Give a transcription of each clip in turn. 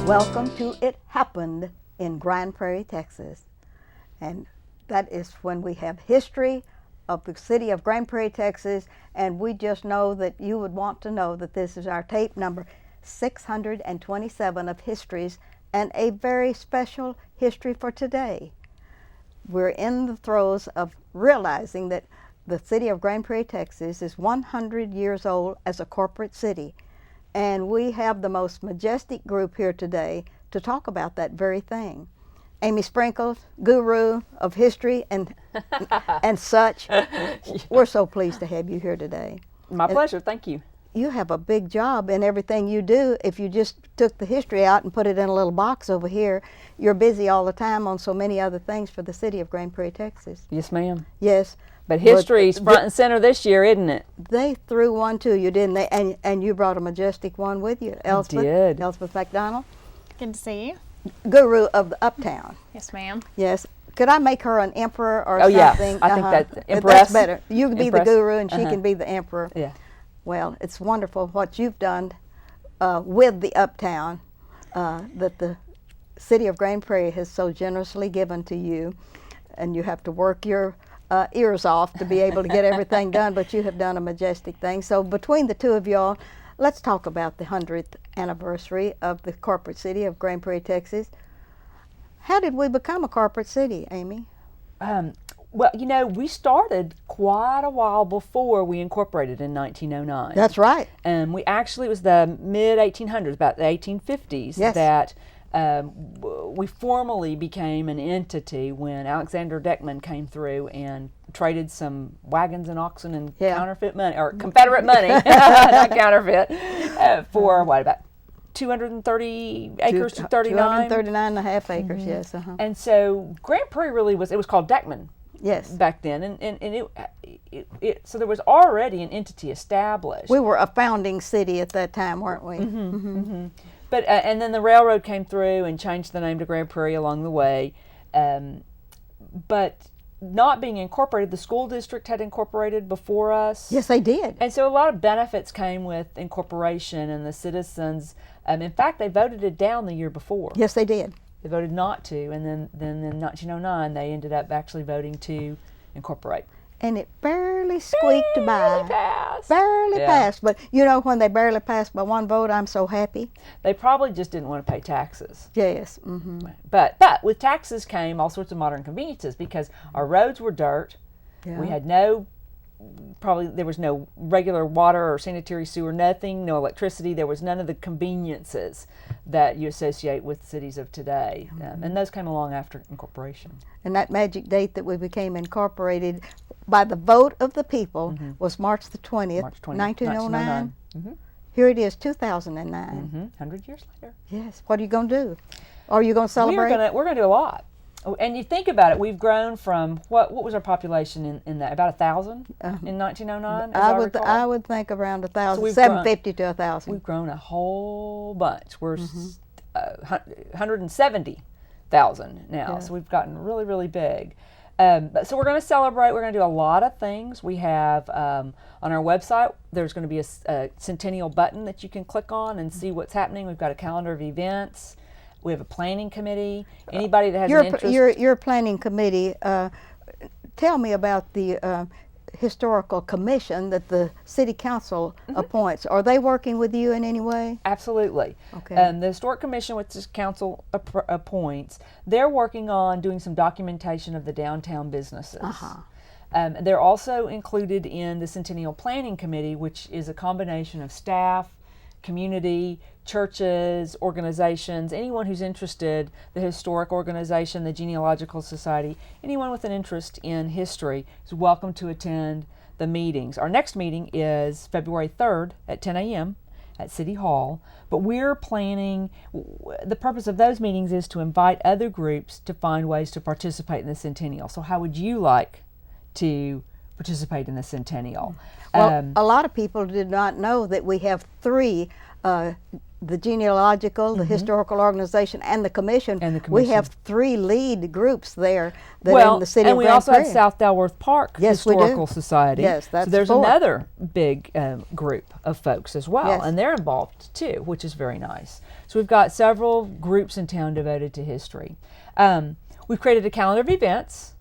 Welcome to It Happened in Grand Prairie, Texas. And that is when we have history of the city of Grand Prairie, Texas, and we just know that you would want to know that this is our tape number 627 of histories and a very special history for today. We're in the throes of realizing that the city of Grand Prairie, Texas is 100 years old as a corporate city. And we have the most majestic group here today to talk about that very thing. Amy Sprinkles, guru of history and such. We're so pleased to have you here today. My pleasure, thank you. You have a big job in everything you do. If you just took the history out and put it in a little box over here, you're busy all the time on so many other things for the city of Grand Prairie, Texas. Yes, ma'am. Yes. But history's front and center this year, isn't it? They threw one to you, didn't they? And you brought a majestic one with you, Elspeth. I did. Elspeth McDonald. Good to see you. Guru of the Uptown. Yes, ma'am. Yes. Could I make her an emperor or something? Yeah. I think that's empress. That's better. You can be the guru and she can be the emperor. Yeah. Well, it's wonderful what you've done with the Uptown that the city of Grand Prairie has so generously given to you. And you have to work your ears off to be able to get everything done, but you have done a majestic thing. So between the two of y'all, let's talk about the 100th anniversary of the corporate city of Grand Prairie, Texas. How did we become a corporate city, Amy? Well, you know, we started quite a while before we incorporated in 1909. That's right. And we actually, it was the mid-1800s, about the 1850s, yes. that we formally became an entity when Alexander Deckman came through and traded some wagons and oxen and counterfeit money, or Confederate money, not counterfeit, for what, about 230 acres to 39? 239 and a half acres, mm-hmm. Yes. Uh-huh. And so Grand Prairie really was, it was called Deckman. Yes. Back then, and so there was already an entity established. We were a founding city at that time, weren't we? Mm-hmm, mm-hmm. Mm-hmm. But and then the railroad came through and changed the name to Grand Prairie along the way. But not being incorporated, the school district had incorporated before us. Yes, they did. And so a lot of benefits came with incorporation, and the citizens, in fact, they voted it down the year before. Yes, they did. They voted not to, and then in 1909 they ended up actually voting to incorporate. And it barely squeaked by. Passed. Barely passed. But you know, when they barely passed by one vote, I'm so happy. They probably just didn't want to pay taxes. Yes. Mm-hmm. But with taxes came all sorts of modern conveniences, because our roads were dirt. Yeah. We had there was no regular water or sanitary sewer, nothing, no electricity. There was none of the conveniences that you associate with cities of today. Mm-hmm. And those came along after incorporation. And that magic date that we became incorporated by the vote of the people mm-hmm. was March the 20th, 1909. Mm-hmm. Here it is, 2009. Mm-hmm. 100 years later. Yes. What are you going to do? Are you going to celebrate? We're going to do a lot. And you think about it, we've grown from, what was our population in that? About 1,000 in 1909? I would think around 1,000, 750 to 1,000. We've grown a whole bunch. We're 170,000 now, yeah. So we've gotten really, really big. So we're going to celebrate. We're going to do a lot of things. We have on our website, there's going to be a centennial button that you can click on and see what's happening. We've got a calendar of events. We have a planning committee. Anybody that has an interest. Your planning committee, tell me about the historical commission that the city council mm-hmm. appoints. Are they working with you in any way? Absolutely. Okay. The historic commission, which the council appoints, they're working on doing some documentation of the downtown businesses. Uh-huh. They're also included in the Centennial Planning Committee, which is a combination of staff, community, churches, organizations, anyone who's interested, the historic organization, the genealogical society, anyone with an interest in history is welcome to attend the meetings. Our next meeting is February 3rd at 10 a.m. at City Hall, but we're planning, the purpose of those meetings is to invite other groups to find ways to participate in the Centennial. So how would you like to participate in the Centennial? Well, a lot of people did not know that we have three, the genealogical, the mm-hmm. historical organization, and the commission. We have three lead groups there that are in the city of Grand Prairie. And we also have South Dalworth Park Historical Society. Yes, that's so there's another big group of folks as well, yes. And they're involved too, which is very nice. So we've got several groups in town devoted to history. We've created a calendar of events.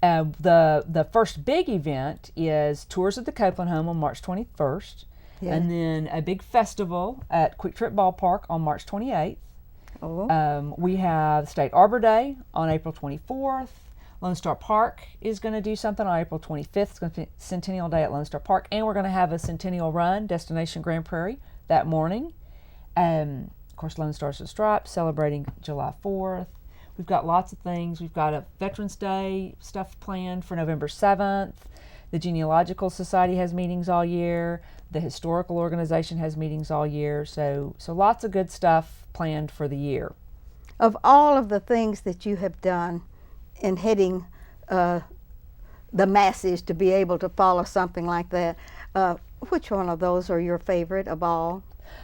The first big event is Tours of the Copeland Home on March 21st, and then a big festival at Quick Trip Ballpark on March 28th. We have State Arbor Day on April 24th. Lone Star Park is going to do something on April 25th. It's going to be Centennial Day at Lone Star Park, and we're going to have a Centennial Run, Destination Grand Prairie, that morning. Of course, Lone Stars and Stripes celebrating July 4th. We've got lots of things. We've got a Veterans Day stuff planned for November 7th. The Genealogical Society has meetings all year. The Historical Organization has meetings all year. So lots of good stuff planned for the year. Of all of the things that you have done in hitting the masses to be able to follow something like that, which one of those are your favorite of all?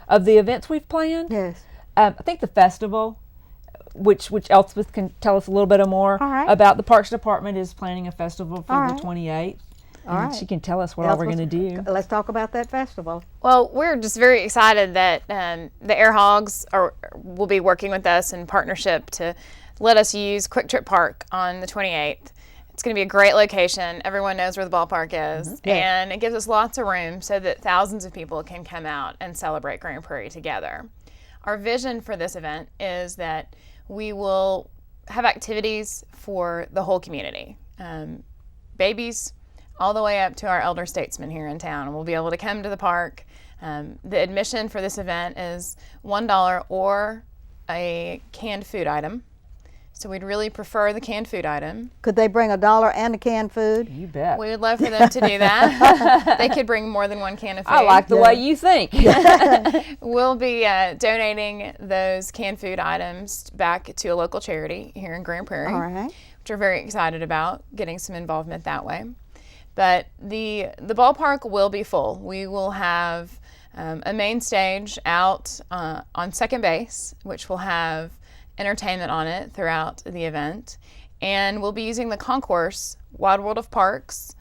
Of the events we've planned? Yes. I think the festival, which Elspeth can tell us a little bit more about. The Parks Department is planning a festival for the 28th. And she can tell us what all we're going to do. Let's talk about that festival. Well, we're just very excited that the Air Hogs will be working with us in partnership to let us use Quick Trip Park on the 28th. It's going to be a great location. Everyone knows where the ballpark is. And it gives us lots of room so that thousands of people can come out and celebrate Grand Prairie together. Our vision for this event is that we will have activities for the whole community, babies all the way up to our elder statesmen here in town. And we'll be able to come to the park. The admission for this event is $1 or a canned food item. So we'd really prefer the canned food item. Could they bring $1 and a canned food? You bet. We would love for them to do that. They could bring more than one can of food. I like the way you think. We'll be donating those canned food items back to a local charity here in Grand Prairie, which we're very excited about, getting some involvement that way. But the ballpark will be full. We will have a main stage out on second base, which will have entertainment on it throughout the event, and we'll be using the concourse, Wide World of Parks.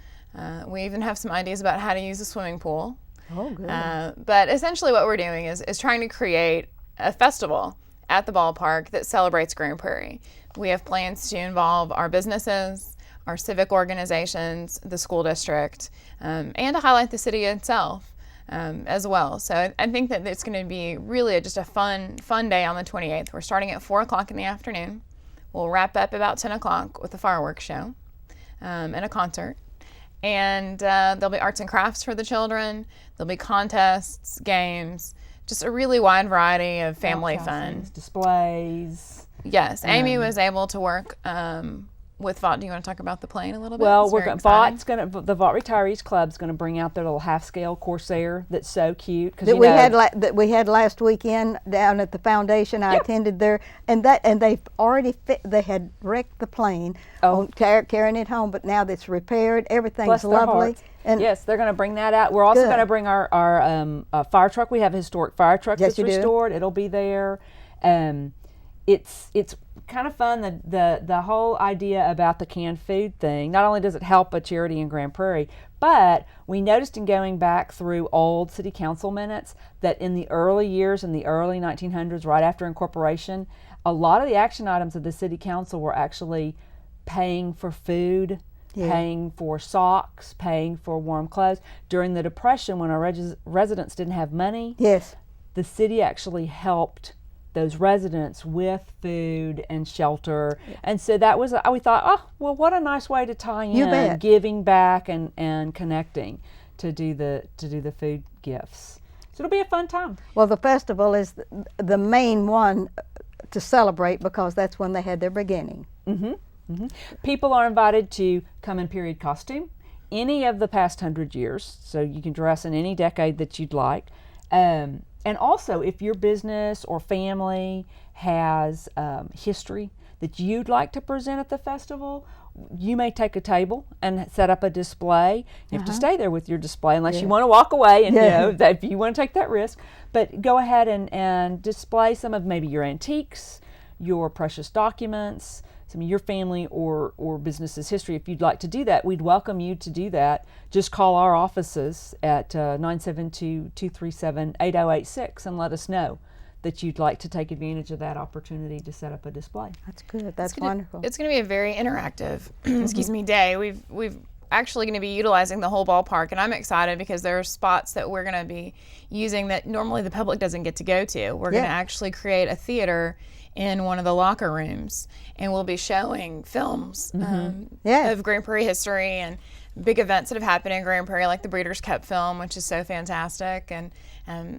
We even have some ideas about how to use a swimming pool. Oh, good. But essentially what we're doing is trying to create a festival at the ballpark that celebrates Grand Prairie. We have plans to involve our businesses, our civic organizations, the school district, and to highlight the city itself. As well. So I think that it's going to be really just a fun day on the 28th. We're starting at 4 o'clock in the afternoon. We'll wrap up about 10 o'clock with a fireworks show and a concert. And there'll be arts and crafts for the children. There'll be contests, games, just a really wide variety of family fun. Displays. Yes, Amy was able to work with Vought. Do you want to talk about the plane a little bit? Well, the Vought Retirees Club's going to bring out their little half-scale Corsair that's so cute. That we had last weekend down at the foundation. I attended there, and they've already they had wrecked the plane, carrying it home, but now that's repaired. Everything's lovely. And yes, they're going to bring that out. We're also going to bring our fire truck. We have a historic fire truck that's restored. It'll be there. It's kind of fun, the whole idea about the canned food thing. Not only does it help a charity in Grand Prairie, but we noticed in going back through old city council minutes that in the early years, in the early 1900s, right after incorporation, a lot of the action items of the city council were actually paying for food, paying for socks, paying for warm clothes. During the Depression, when our residents didn't have money, the city actually helped those residents with food and shelter. And so that was, we thought, what a nice way to tie in giving back and connecting to do the food gifts. So it'll be a fun time. Well, the festival is the main one to celebrate because that's when they had their beginning. People are invited to come in period costume any of the past 100 years, so you can dress in any decade that you'd like. And also, if your business or family has history that you'd like to present at the festival, you may take a table and set up a display. You have to stay there with your display unless you want to walk away, and if you want to take that risk. But go ahead and display some of maybe your antiques, your precious documents, some of your family or business's history. If you'd like to do that, we'd welcome you to do that. Just call our offices at 972-237-8086 and let us know that you'd like to take advantage of that opportunity to set up a display. That's good. That's wonderful. It's going to be a very interactive, day. We've actually going to be utilizing the whole ballpark, and I'm excited because there are spots that we're going to be using that normally the public doesn't get to go to. We're going to actually create a theater in one of the locker rooms, and we'll be showing films of Grand Prairie history and big events that have happened in Grand Prairie, like the Breeders' Cup film, which is so fantastic, and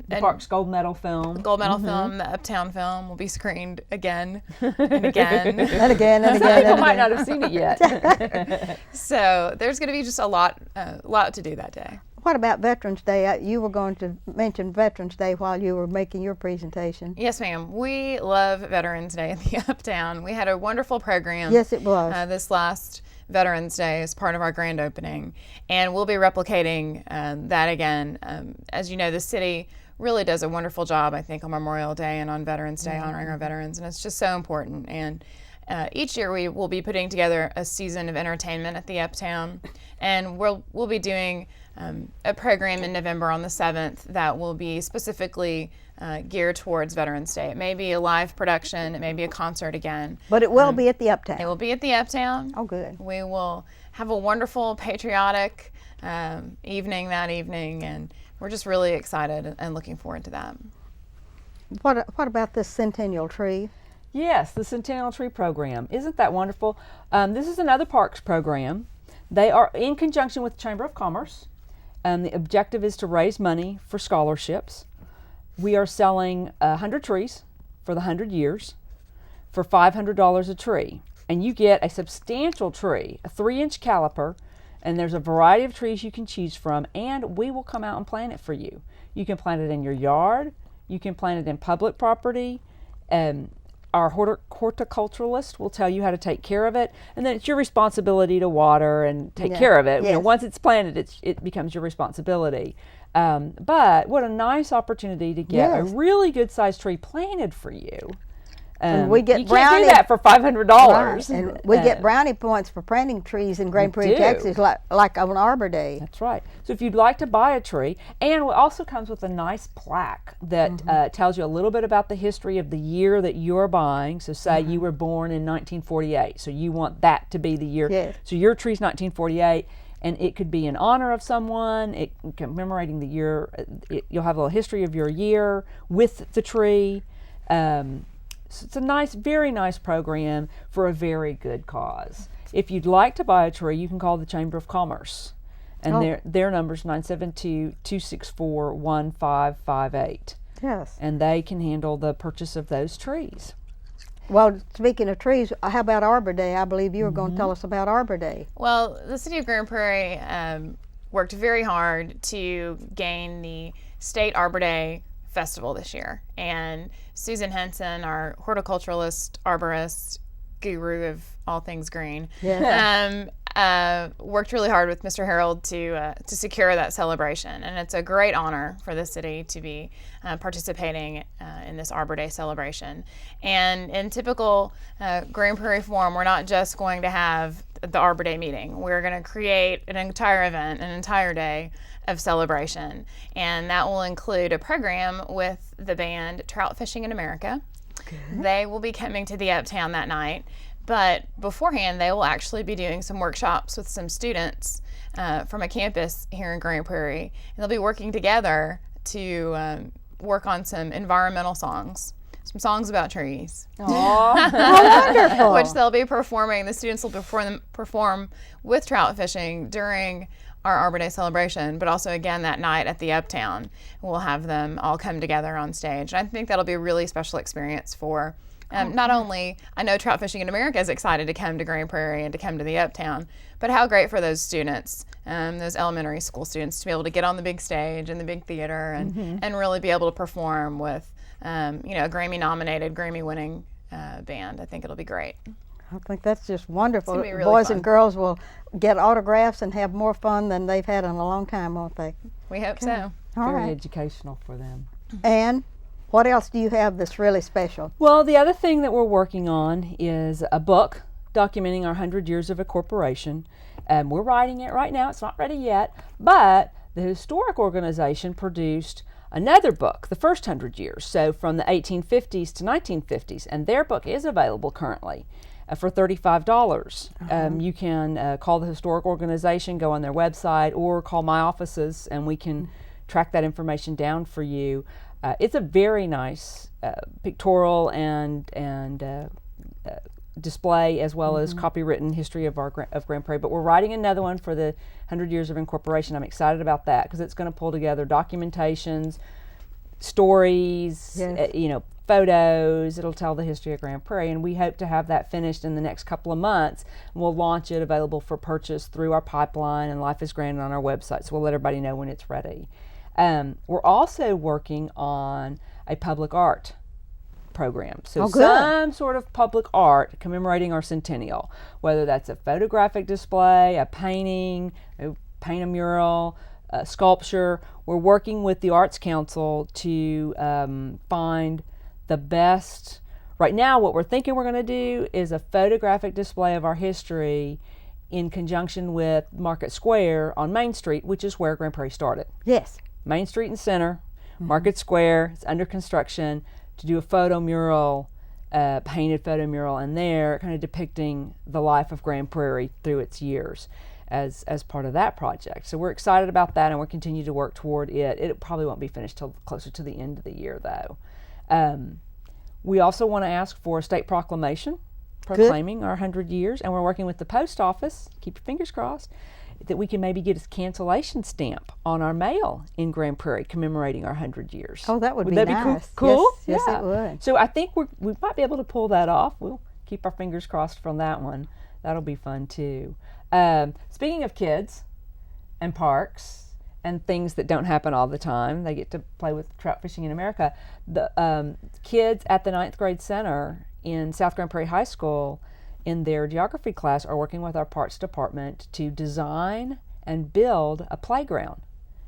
the park's gold medal film. The gold medal film, the Uptown film will be screened again and again. And again and again. People might not have seen it yet. So there's going to be just a lot to do that day. What about Veterans Day? You were going to mention Veterans Day while you were making your presentation. Yes, ma'am. We love Veterans Day at the Uptown. We had a wonderful program. Yes, it was. This last Veterans Day as part of our grand opening, and we'll be replicating that again. As you know, the city really does a wonderful job, I think, on Memorial Day and on Veterans Day, honoring our veterans, and it's just so important. And each year we will be putting together a season of entertainment at the Uptown, and we'll be doing a program in November on the 7th that will be specifically geared towards Veterans Day. It may be a live production, it may be a concert again. But it will be at the Uptown. It will be at the Uptown. Oh, good. We will have a wonderful patriotic evening that evening, and we're just really excited and looking forward to that. What about this centennial tree? Yes, the Centennial Tree Program. Isn't that wonderful? This is another parks program. They are in conjunction with the Chamber of Commerce. The objective is to raise money for scholarships. We are selling 100 trees for the 100 years for $500 a tree. And you get a substantial tree, a 3-inch caliper, and there's a variety of trees you can choose from, and we will come out and plant it for you. You can plant it in your yard, you can plant it in public property, our horticulturalist will tell you how to take care of it, and then it's your responsibility to water and take care of it. Yes. You know, once it's planted, it becomes your responsibility. But what a nice opportunity to get a really good sized tree planted for you. And we get you can't do that for $500. Right. And we get brownie points for planting trees in Grand Prairie, Texas, like on Arbor Day. That's right. So if you'd like to buy a tree, and it also comes with a nice plaque that tells you a little bit about the history of the year that you're buying. So say you were born in 1948, so you want that to be the year. Yes. So your tree's 1948. And it could be in honor of someone, commemorating the year. You'll have a little history of your year with the tree. So it's a nice, very nice program for a very good cause. If you'd like to buy a tree, you can call the Chamber of Commerce. And their number is 972-264-1558. Yes. And they can handle the purchase of those trees. Well, speaking of trees, how about Arbor Day? I believe you were going to tell us about Arbor Day. Well, the city of Grand Prairie worked very hard to gain the State Arbor Day Festival this year. And Susan Henson, our horticulturalist, arborist, guru of all things green, worked really hard with Mr. Harold to secure that celebration. And it's a great honor for the city to be participating in this Arbor Day celebration. And in typical Grand Prairie form, we're not just going to have the Arbor Day meeting. We're going to create an entire event, an entire day of celebration. And that will include a program with the band Trout Fishing in America. Good. They will be coming to the Uptown that night. But beforehand, they will actually be doing some workshops with some students from a campus here in Grand Prairie. And they'll be working together to work on some environmental songs, some songs about trees. How wonderful! Which they'll be performing. The students will perform with trout fishing during our Arbor Day celebration, but also again that night at the Uptown. We'll have them all come together on stage. And I think that'll be a really special experience for not only, I know Trout Fishing in America is excited to come to Grand Prairie and to come to the Uptown, but how great for those students, those elementary school students, to be able to get on the big stage in the big theater and really be able to perform with a Grammy-nominated, Grammy-winning band. I think it'll be great. I think that's just wonderful. It's gonna be really Boys fun. and girls will get autographs and have more fun than they've had in a long time, won't they? We hope so. All Very right. educational for them. And what else do you have that's really special? Well, the other thing that we're working on is a book documenting our 100 years of a corporation. We're writing it right now. It's not ready yet, but the historic organization produced another book, The First 100 Years, so from the 1850s to 1950s, and their book is available currently for $35. You can call the historic organization, go on their website, or call my offices, and we can track that information down for you. It's a very nice pictorial and display, as well as copywritten history of Grand Prairie. But we're writing another one for the 100 Years of Incorporation. I'm excited about that because it's going to pull together documentations, stories, photos. It'll tell the history of Grand Prairie, and we hope to have that finished in the next couple of months. We'll launch it available for purchase through our pipeline and Life is Grand on our website, so we'll let everybody know when it's ready. We're also working on a public art program, so some sort of public art commemorating our centennial, whether that's a photographic display, a painting, paint a mural, sculpture. We're working with the Arts Council to find the best. Right now, what we're thinking we're going to do is a photographic display of our history in conjunction with Market Square on Main Street, which is where Grand Prairie started. Yes. Main Street and Center, Market Square, it's under construction, to do a photo mural, painted photo mural in there, kind of depicting the life of Grand Prairie through its years as part of that project. So we're excited about that, and we'll continue to work toward it. It probably won't be finished till closer to the end of the year, though. We also want to ask for a state proclamation proclaiming our 100 years, and we're working with the post office, keep your fingers crossed, that we can maybe get a cancellation stamp on our mail in Grand Prairie commemorating our 100 years. Oh, that would be that nice. Be cool? Yes, yeah. it would. So I think we might be able to pull that off. We'll keep our fingers crossed from that one. That'll be fun too. Speaking of kids and parks and things that don't happen all the time, they get to play with trout fishing in America. The kids at the 9th grade center in South Grand Prairie High School in their geography class are working with our parks department to design and build a playground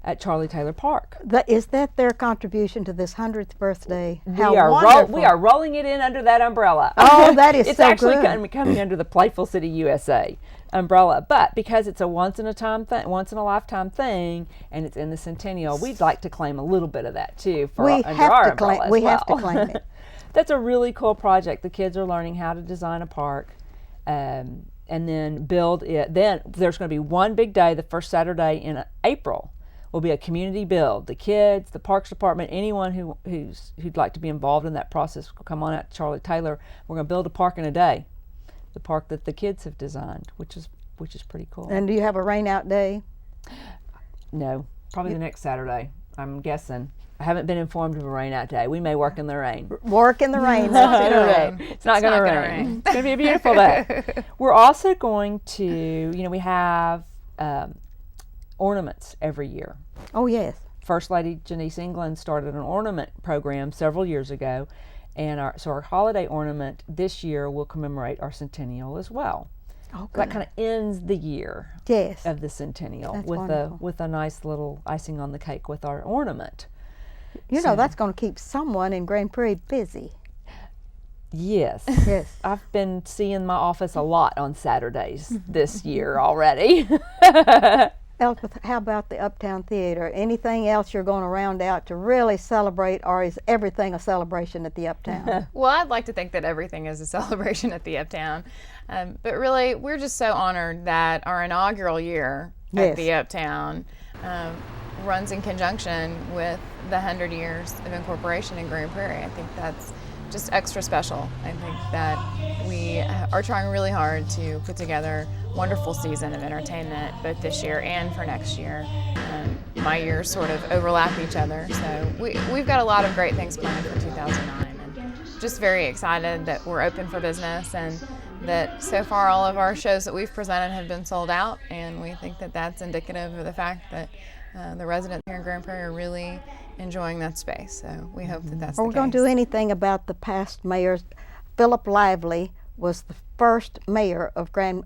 at Charlie Taylor Park. Is that their contribution to this 100th birthday? We are rolling it in under that umbrella. Oh, that is it's so actually good. coming under the Playful City USA umbrella, but because it's a once in a lifetime thing, and it's in the centennial, we'd like to claim a little bit of that too under our umbrella as well. We have to claim it. That's a really cool project. The kids are learning how to design a park. And then build it. Then there's going to be one big day, the first Saturday in April, will be a community build. The kids, the Parks Department, anyone who'd like to be involved in that process will come on out to Charlie Taylor. We're going to build a park in a day, the park that the kids have designed, which is pretty cool. And do you have a rain out day? No, probably the next Saturday, I'm guessing. I haven't been informed of a rain out day. We may work in the rain. Work in the rain. It's not going to rain. It's not going to rain. It's going to be a beautiful day. We're also going to, we have ornaments every year. Oh, yes. First Lady Janice England started an ornament program several years ago, and our holiday ornament this year will commemorate our centennial as well. Oh, that kind of ends the year of the centennial with a nice little icing on the cake with our ornament. That's going to keep someone in Grand Prairie busy. Yes. Yes. I've been seeing my office a lot on Saturdays this year already. Elspeth, how about the Uptown Theater? Anything else you're going to round out to really celebrate, or is everything a celebration at the Uptown? Well, I'd like to think that everything is a celebration at the Uptown. But really, we're just so honored that our inaugural year at the Uptown runs in conjunction with the 100 years of incorporation in Grand Prairie. I think that's just extra special. I think that we are trying really hard to put together a wonderful season of entertainment, both this year and for next year. My years sort of overlap each other, so we've got a lot of great things planned for 2009, and just very excited that we're open for business, and that so far all of our shows that we've presented have been sold out, and we think that that's indicative of the fact that the residents here in Grand Prairie are really enjoying that space. So we hope that that's the case. Are we going to do anything about the past mayors? Philip Lively was the first mayor of Grand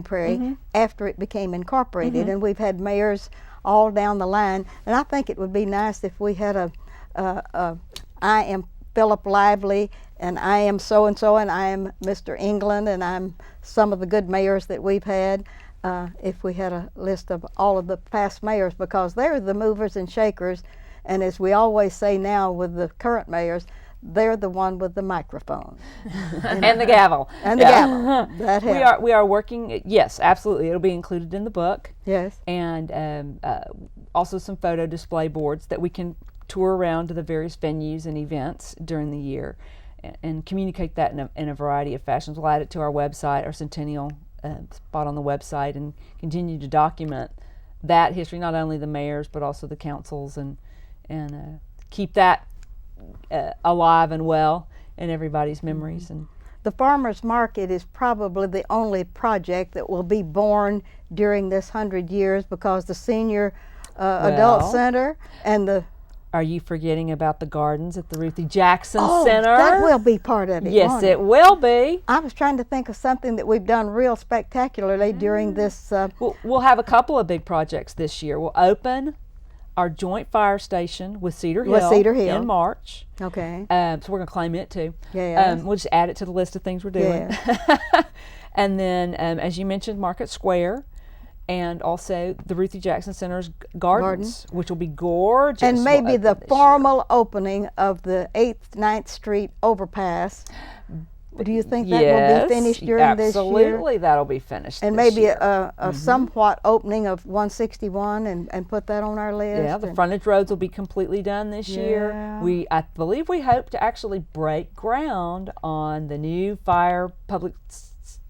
Prairie after it became incorporated, and we've had mayors all down the line. And I think it would be nice if we had I am Philip Lively, and I am so and so, and I am Mr. England, and I'm some of the good mayors that we've had. If we had a list of all of the past mayors, because they're the movers and shakers, And as we always say now with the current mayors, they're the one with the microphone. And the gavel. And the gavel. That helps. We are working, yes, absolutely. It'll be included in the book. Yes. And also some photo display boards that we can tour around to the various venues and events during the year and communicate that in a variety of fashions. We'll add it to our website, our Centennial spot on the website, and continue to document that history, not only the mayors but also the councils, and keep that alive and well in everybody's memories. And the farmers market is probably the only project that will be born during this 100 years, because the senior adult center and the Are you forgetting about the gardens at the Ruthie Jackson Oh, Center? that will be part of it. Yes, won't it will be. I was trying to think of something that we've done real spectacularly during this. We'll have a couple of big projects this year. We'll open our joint fire station with Cedar Hill in March. Okay. So we're going to claim it too. Yes. We'll just add it to the list of things we're doing. And then, as you mentioned, Market Square, and also the Ruthie Jackson Center's gardens, which will be gorgeous. And maybe the formal opening of the 8th, 9th Street overpass. Do you think that will be finished during this year? Absolutely, that'll be finished. And this maybe year. a somewhat opening of 161 and put that on our list. Yeah, the frontage roads will be completely done this year. I believe we hope to actually break ground on the new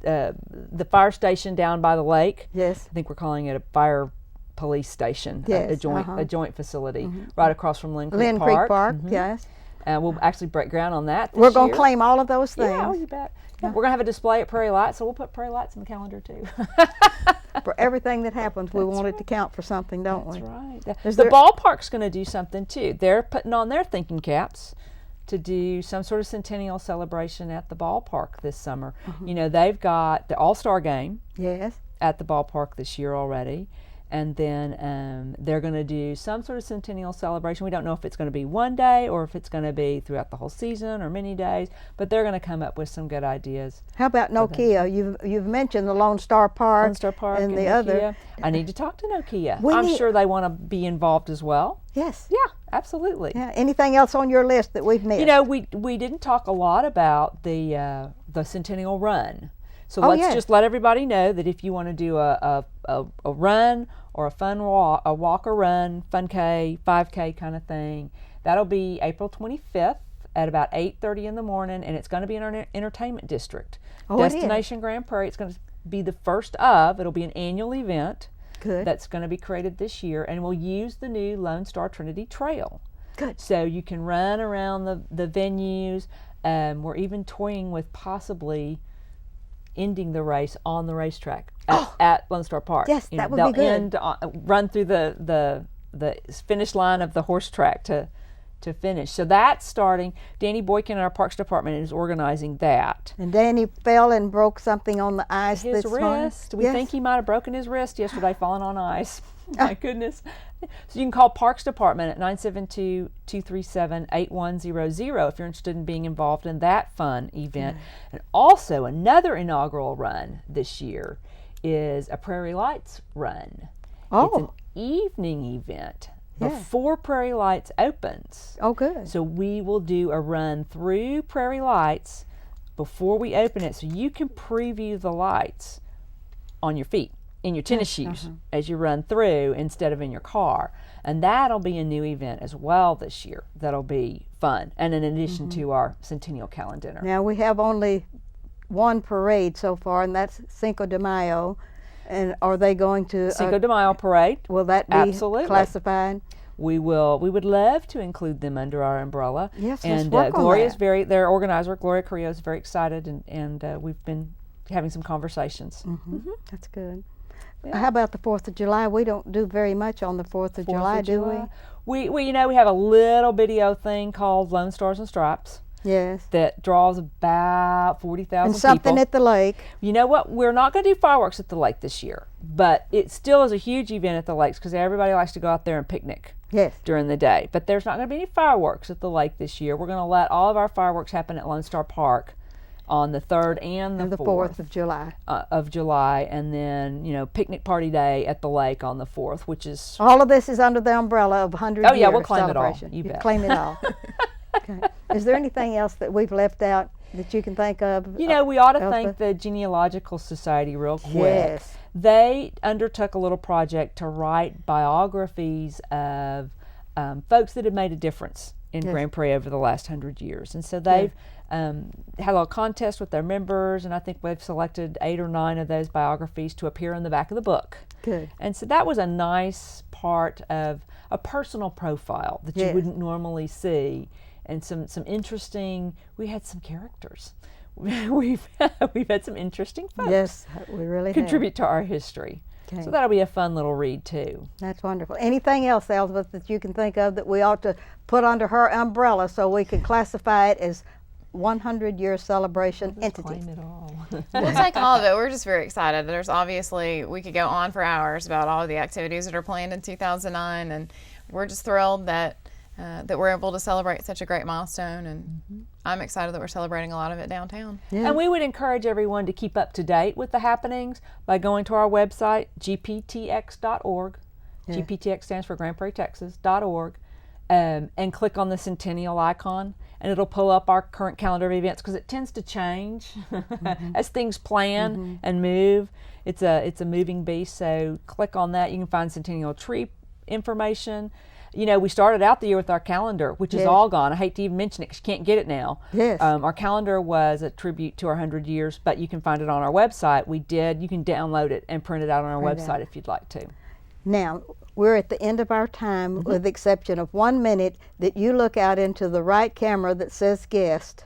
the fire station down by the lake. Yes. I think we're calling it a fire police station, yes. a joint facility right across from Lynn Creek Lynn Park. Creek Park, yes. We'll actually break ground on that this We're going to year. claim all of those things. Yeah, you bet. Yeah. We're going to have a display at Prairie Lights, so we'll put Prairie Lights in the calendar too. For everything that happens, we want it to count for something, don't we? That's right. The ballpark's going to do something too. They're putting on their thinking caps to do some sort of centennial celebration at the ballpark this summer. You know, they've got the All-Star game at the ballpark this year already. And then they're going to do some sort of centennial celebration. We don't know if it's going to be one day or if it's going to be throughout the whole season or many days, but they're going to come up with some good ideas. How about Nokia? You've mentioned the Lone Star Park, and the Nokia. Other. I need to talk to Nokia. I'm sure they want to be involved as well. Yes. Yeah, absolutely. Yeah. Anything else on your list that we've missed? You know, we didn't talk a lot about the Centennial Run. So let's just let everybody know that if you want to do a run or a fun walk, a walk or run, fun K, 5K kind of thing, that'll be April 25th at about 8:30 in the morning, and it's going to be in our entertainment district. Destination Grand Prairie. It's going to be the first of. It'll be an annual event that's going to be created this year, and we'll use the new Lone Star Trinity Trail. Good. So you can run around the venues. We're even toying with possibly ending the race on the racetrack at Lone Star Park. Yes, that would be good. Run through the finish line of the horse track to finish. So that's starting. Danny Boykin in our Parks Department is organizing that. And Danny fell and broke something on the ice His this morning. wrist. We think he might have broken his wrist yesterday falling on ice. My goodness. So you can call Parks Department at 972-237-8100 if you're interested in being involved in that fun event. And also another inaugural run this year is a Prairie Lights run. It's an evening event before Prairie Lights opens. Oh, good. So we will do a run through Prairie Lights before we open it, so you can preview the lights on your feet, in your tennis shoes, as you run through instead of in your car. And that'll be a new event as well this year. That'll be fun, and in addition to our Centennial Calendar. Now we have only one parade so far, and that's Cinco de Mayo. And are they going to Cinco de Mayo parade? Will that be classified? We will. We would love to include them under our umbrella. Yes, and let's work Gloria's on that. Their organizer, Gloria Carrillo, is very excited, and we've been having some conversations. That's good. Yeah. How about the 4th of July? We don't do very much on the 4th of July, do we? We you know, we have a little video thing called Lone Stars and Stripes. Yes. That draws about 40,000 people. And something at the lake. You know what? We're not going to do fireworks at the lake this year, but it still is a huge event at the lakes because everybody likes to go out there and picnic during the day. But there's not going to be any fireworks at the lake this year. We're going to let all of our fireworks happen at Lone Star Park on the 3rd and the 4th of July. Of July, and then picnic party day at the lake on the 4th, which is all of this is under the umbrella of 100 Oh year yeah, we'll claim celebration. it all. You bet. Claim it all. Okay. Is there anything else that we've left out that you can think of? We ought to thank the Genealogical Society real quick. Yes. They undertook a little project to write biographies of folks that have made a difference in Grand Prairie over the last 100 years. And so they've had a little contest with their members, and I think we've selected 8 or 9 of those biographies to appear in the back of the book. Good. And so that was a nice part of a personal profile that you wouldn't normally see, and some interesting, we had some characters. We've had some interesting folks. Yes, we really contribute to our history. Okay. So that'll be a fun little read too. That's wonderful. Anything else, Elizabeth, that you can think of that we ought to put under her umbrella so we can classify it as 100-year celebration entity? Claim it all. We'll take all of it. We're just very excited. There's obviously, we could go on for hours about all of the activities that are planned in 2009, and we're just thrilled that that we're able to celebrate such a great milestone, and I'm excited that we're celebrating a lot of it downtown. Yeah. And we would encourage everyone to keep up to date with the happenings by going to our website, gptx.org. Yeah. GPTX stands for Grand Prairie, Texas.org, and click on the Centennial icon, and it'll pull up our current calendar of events, because it tends to change as things plan and move. It's a moving beast, so click on that. You can find Centennial Tree information. We started out the year with our calendar, which is all gone. I hate to even mention it because you can't get it now. Yes. Our calendar was a tribute to our 100 years, but you can find it on our website. You can download it and print it out on our website if you'd like to. Now, we're at the end of our time, with the exception of 1 minute that you look out into the right camera that says guest.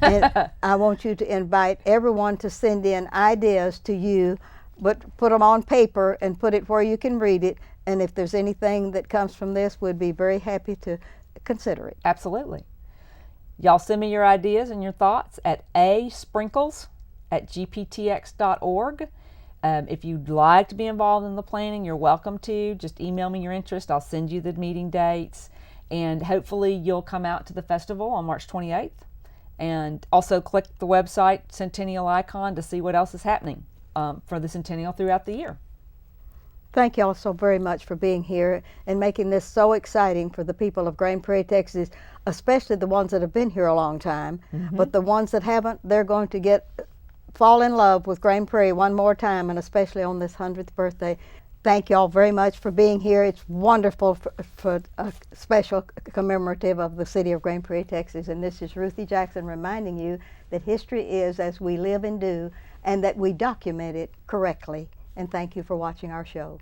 And I want you to invite everyone to send in ideas to you, but put them on paper and put it where you can read it. And if there's anything that comes from this, we'd be very happy to consider it. Absolutely. Y'all send me your ideas and your thoughts at asprinkles@gptx.org. If you'd like to be involved in the planning, you're welcome to. Just email me your interest. I'll send you the meeting dates. And hopefully you'll come out to the festival on March 28th. And also click the website Centennial icon to see what else is happening for the Centennial throughout the year. Thank you all so very much for being here and making this so exciting for the people of Grand Prairie, Texas, especially the ones that have been here a long time. But the ones that haven't, they're going to fall in love with Grand Prairie one more time, and especially on this 100th birthday. Thank you all very much for being here. It's wonderful for a special commemorative of the city of Grand Prairie, Texas. And this is Ruthie Jackson reminding you that history is as we live and do, and that we document it correctly. And thank you for watching our show.